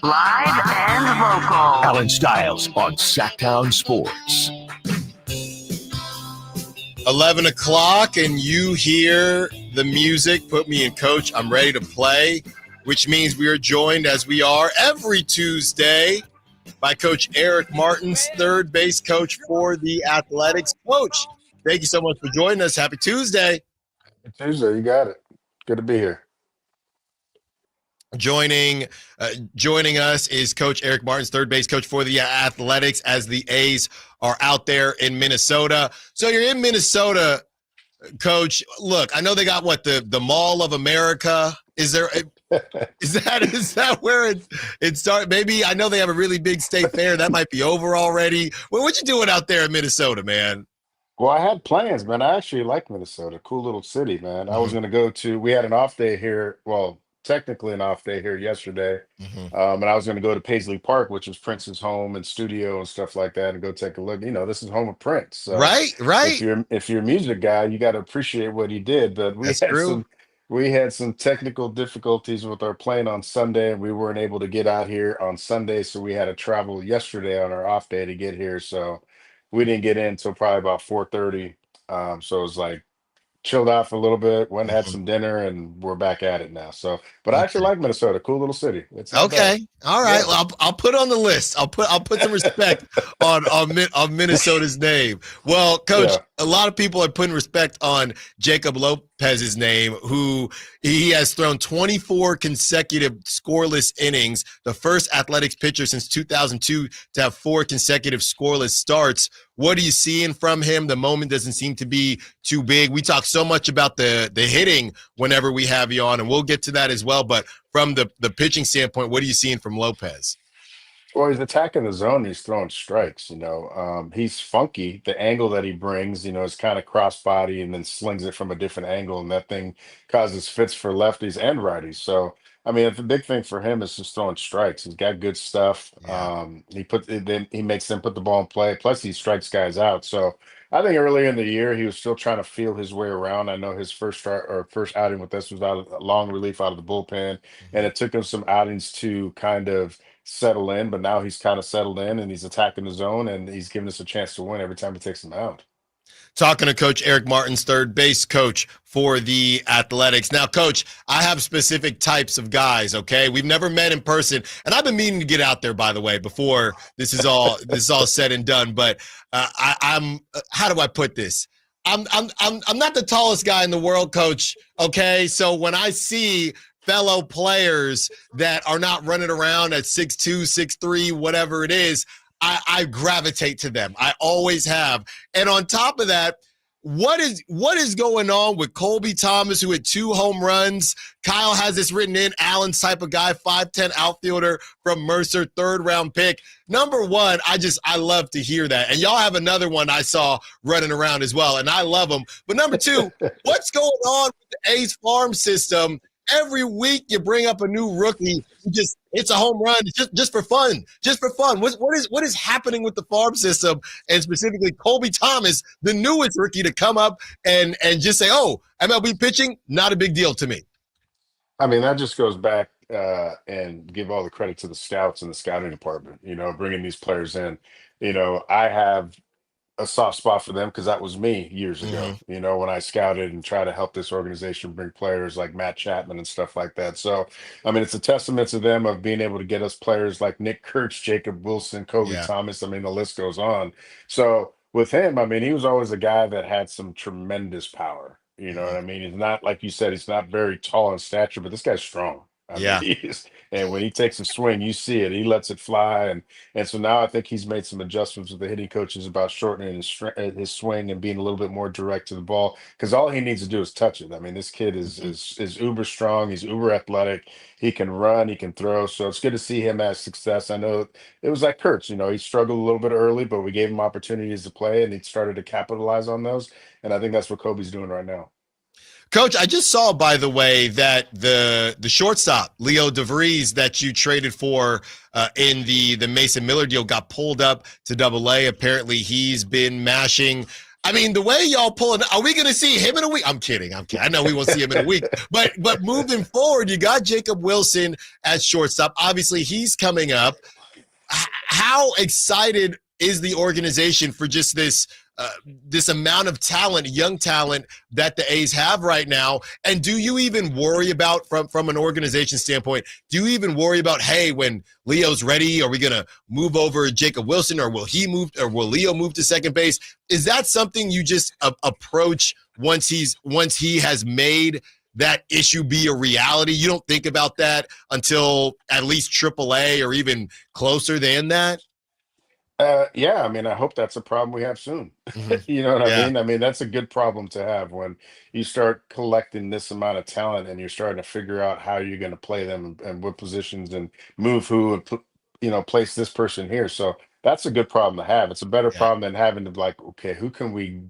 Live and local. Allen Stiles on Sactown Sports. 11 o'clock, and you hear the music. Put me in, Coach. I'm ready to play, which means we are joined, as we are every Tuesday, by Coach Eric Martins, third base coach for the Athletics. Coach, thank you so much for joining us. Happy Tuesday. Tuesday, you got it. Good to be here. Joining us is Coach Eric Martins, third base coach for the Athletics, as the A's are out there in Minnesota. So you're in Minnesota, Coach. Look, I know they got the Mall of America. Is that where it started? Maybe I know they have a really big state fair that might be over already. What you doing out there in Minnesota, man? Well, I had plans, man. I actually like Minnesota. Cool little city, man. I was going to we had an off day here. Well, technically an off day here yesterday. And I was going to go to Paisley Park, which is Prince's home and studio and stuff like that, and go take a look. You know, this is home of Prince. So right. If you're a music guy, you got to appreciate what he did. But we had some technical difficulties with our plane on Sunday, and we weren't able to get out here on Sunday. So we had to travel yesterday on our off day to get here. So we didn't get in until probably about 4:30. So it was like chilled out for a little bit, went and had some dinner, and we're back at it now. So, but I actually like Minnesota. Cool little city. It's not bad. All right. Yeah. Well, I'll put on the list. I'll put some respect on Minnesota's name. Well, Coach, a lot of people are putting respect on Jacob Lopez's name, who he has thrown 24 consecutive scoreless innings, the first Athletics pitcher since 2002 to have 4 consecutive scoreless starts. What are you seeing from him? The moment doesn't seem to be too big. We talk so much about the hitting whenever we have you on, and we'll get to that as well. But from the pitching standpoint, what are you seeing from Lopez? Well, he's attacking the zone. He's throwing strikes. He's funky. The angle that he brings, is kind of crossbody and then slings it from a different angle, and that thing causes fits for lefties and righties. So, I mean, the big thing for him is just throwing strikes. He's got good stuff. Yeah. He makes them put the ball in play. Plus, he strikes guys out. So, I think earlier in the year he was still trying to feel his way around. I know his first outing with us was out of a long relief out of the bullpen, and it took him some outings to kind of settle in, but now he's kind of settled in and he's attacking the zone, and he's giving us a chance to win every time he takes him out. Talking to Coach Eric Martins, third base coach for the Athletics. Now, Coach, I have specific types of guys, okay? We've never met in person, and I've been meaning to get out there, by the way, before this is all said and done. But I'm how do I put this? I'm not the tallest guy in the world, Coach, okay? So when I see fellow players that are not running around at 6'2", 6'3", whatever it is, I gravitate to them. I always have. And on top of that, what is going on with Colby Thomas, who had 2 home runs? Kyle has this written in, Allen's type of guy, 5'10" outfielder from Mercer, 3rd round pick. Number one, I love to hear that. And y'all have another one I saw running around as well, and I love him. But number 2, what's going on with the A's farm system? Every week you bring up a new rookie. It's a home run. It's just for fun. Just for fun. What is happening with the farm system, and specifically Colby Thomas, the newest rookie, to come up and just say, "Oh, MLB pitching, not a big deal to me." I mean, that just goes back and give all the credit to the scouts and the scouting department. Bringing these players in. I have a soft spot for them because that was me years ago, when I scouted and tried to help this organization bring players like Matt Chapman and stuff like that. So, I mean, it's a testament to them of being able to get us players like Nick Kurtz, Jacob Wilson, Kobe Thomas. I mean, the list goes on. So with him, I mean, he was always a guy that had some tremendous power. You know what I mean? He's not, like you said, he's not very tall in stature, but this guy's strong. I mean, and when he takes a swing, you see it. He lets it fly, and so now I think he's made some adjustments with the hitting coaches about shortening his swing and being a little bit more direct to the ball, because all he needs to do is touch it. I mean, this kid is uber strong. He's uber athletic. He can run. He can throw. So it's good to see him have success. I know it was like Kurtz. He struggled a little bit early, but we gave him opportunities to play, and he started to capitalize on those. And I think that's what Kobe's doing right now. Coach, I just saw, by the way, that the shortstop, Leo DeVries, that you traded for in the Mason Miller deal got pulled up to Double-A. Apparently, he's been mashing. I mean, the way y'all pulling, are we going to see him in a week? I'm kidding. I know we won't see him in a week, but moving forward, you got Jacob Wilson at shortstop. Obviously, he's coming up. How excited is the organization for just this amount of talent, young talent that the A's have right now? And do you even worry about, from an organization standpoint, do you even worry about, hey, when Leo's ready, are we going to move over Jacob Wilson, or will Leo move to second base? Is that something you just approach once he has made that issue be a reality? You don't think about that until at least AAA or even closer than that? Yeah, I mean, I hope that's a problem we have soon. Mm-hmm. You know what I Yeah, mean? I mean, that's a good problem to have when you start collecting this amount of talent and you're starting to figure out how you're going to play them and what positions and move who and put, place this person here. So that's a good problem to have. It's a better yeah, problem than having to like, okay, who can we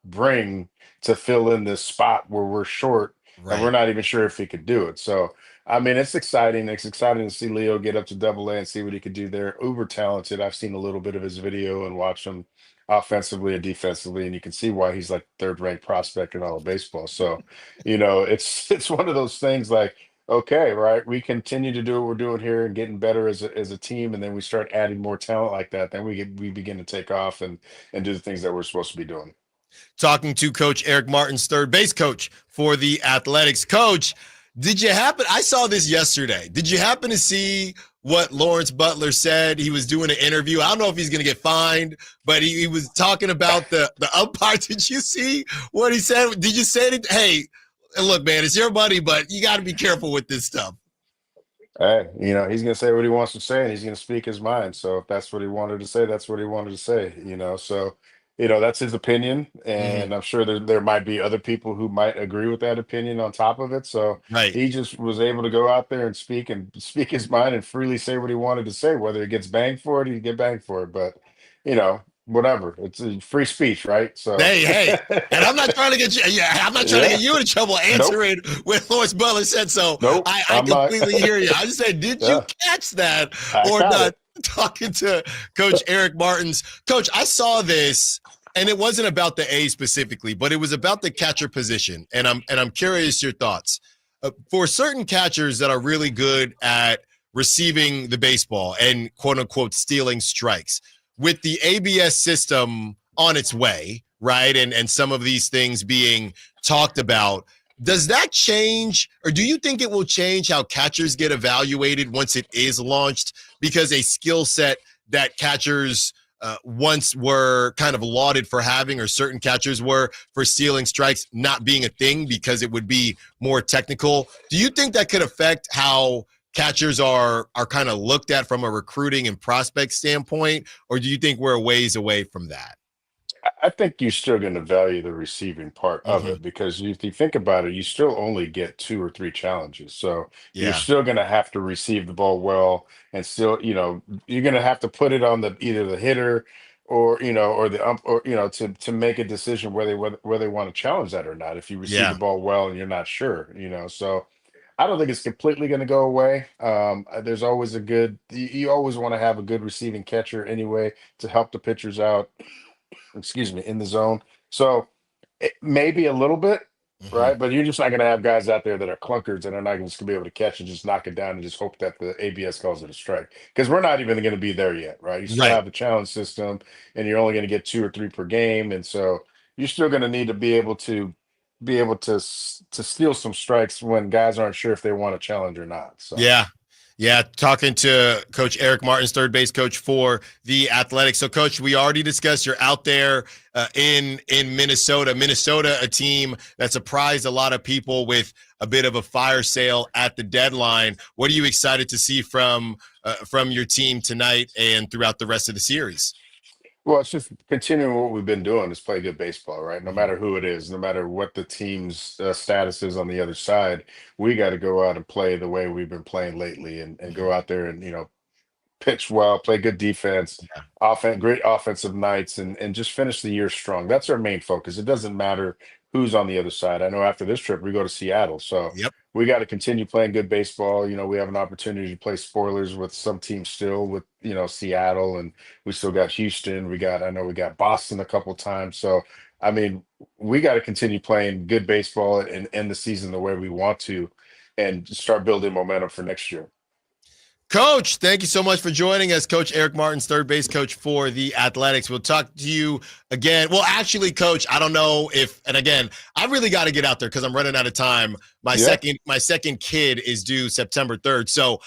bring to fill in this spot where we're short and we're right. not even sure if he could do it. So I mean, it's exciting. It's exciting to see Leo get up to Double A and see what he could do there. Uber talented. I've seen a little bit of his video and watched him offensively and defensively, and you can see why he's like third ranked prospect in all of baseball. So, it's one of those things like, okay, right, we continue to do what we're doing here and getting better as a team, and then we start adding more talent like that, then we begin to take off and do the things that we're supposed to be doing. Talking to Coach Eric Martins, third base coach for the Athletics. Coach, I saw this yesterday. Did you happen to see what Lawrence Butler said? He was doing an interview. I don't know if he's going to get fined, but he was talking about the umpire. Did you see what he said? Did you say it? Hey, look, man, it's your money, but you got to be careful with this stuff. Hey, he's going to say what he wants to say and he's going to speak his mind. So if that's what he wanted to say, that's what he wanted to say. So, that's his opinion. Mm-hmm. And I'm sure there might be other people who might agree with that opinion on top of it. So Right. he just was able to go out there and speak his mind and freely say what he wanted to say. Whether he gets banged for it, he get banged for it. But, whatever. It's a free speech, right? So, Hey, and I'm not trying to get you. Yeah, I'm not trying to yeah, get you in trouble nope, answering what Lawrence Butler said. So nope, I I'm not. completely hear you. I just said, did you Yeah, catch that I or caught not? it. Talking to Coach Eric Martins. Coach, I saw this, and it wasn't about the A specifically, but it was about the catcher position, and I'm curious your thoughts. For certain catchers that are really good at receiving the baseball and quote unquote stealing strikes, with the ABS system on its way, right? And some of these things being talked about, does that change, or do you think it will change how catchers get evaluated once it is launched? Because a skill set that catchers once were kind of lauded for having, or certain catchers were for stealing strikes not being a thing because it would be more technical. Do you think that could affect how catchers are kind of looked at from a recruiting and prospect standpoint, or do you think we're a ways away from that? I think you're still going to value the receiving part of Mm-hmm. it because if you think about it, you still only get two or three challenges. So you're Yeah. still going to have to receive the ball well, and still, you're going to have to put it on the either the hitter or the ump or to make a decision whether they want to challenge that or not. If you receive the Yeah. ball well and you're not sure. So I don't think it's completely going to go away. There's always you always want to have a good receiving catcher anyway to help the pitchers out, excuse me, in the zone. So it maybe a little bit, Mm-hmm. right? But you're just not going to have guys out there that are clunkers and are not just going to be able to catch and just knock it down and just hope that the ABS calls it a strike. Because we're not even going to be there yet, right? You still Right. have the challenge system, and you're only going to get two or three per game, and so you're still going to need to be able to steal some strikes when guys aren't sure if they want to challenge or not. So. Yeah. Yeah, talking to Coach Eric Martins, third base coach for the Athletics. So, Coach, we already discussed you're out there in Minnesota. Minnesota, a team that surprised a lot of people with a bit of a fire sale at the deadline. What are you excited to see from your team tonight and throughout the rest of the series? Well, it's just continuing what we've been doing is play good baseball, right? No Mhm. matter who it is, no matter what the team's status is on the other side, we got to go out and play the way we've been playing lately and go Mhm. out there and, pitch well, play good defense, Yeah. great offensive nights, and just finish the year strong. That's our main focus. It doesn't matter who's on the other side. I know after this trip we go to Seattle, so Yep. we got to continue playing good baseball. We have an opportunity to play spoilers with some teams still with Seattle, and we still got Houston. I know we got Boston a couple times. So I mean, we got to continue playing good baseball and end the season the way we want to, and start building momentum for next year. Coach, thank you so much for joining us. Coach Eric Martins, third base coach for the Athletics. We'll talk to you again. Well, actually, Coach, I don't know if, and again, I really got to get out there because I'm running out of time. My second kid is due September 3rd. So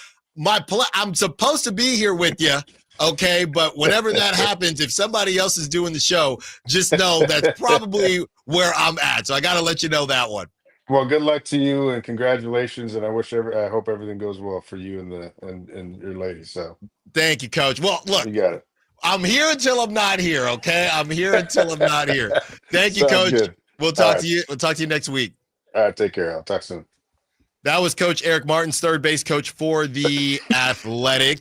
I'm supposed to be here with you. Okay, but whenever that happens, if somebody else is doing the show, just know that's probably where I'm at. So I got to let you know that one. Well, good luck to you and congratulations. And I hope everything goes well for you and your lady. So thank you, Coach. Well, look, you got it. I'm here until I'm not here. Okay, I'm here until I'm not here. Thank you, Coach. Good. We'll talk to you. We'll talk to you next week. All right, take care. I'll talk soon. That was Coach Eric Martins, third base coach for the Athletics.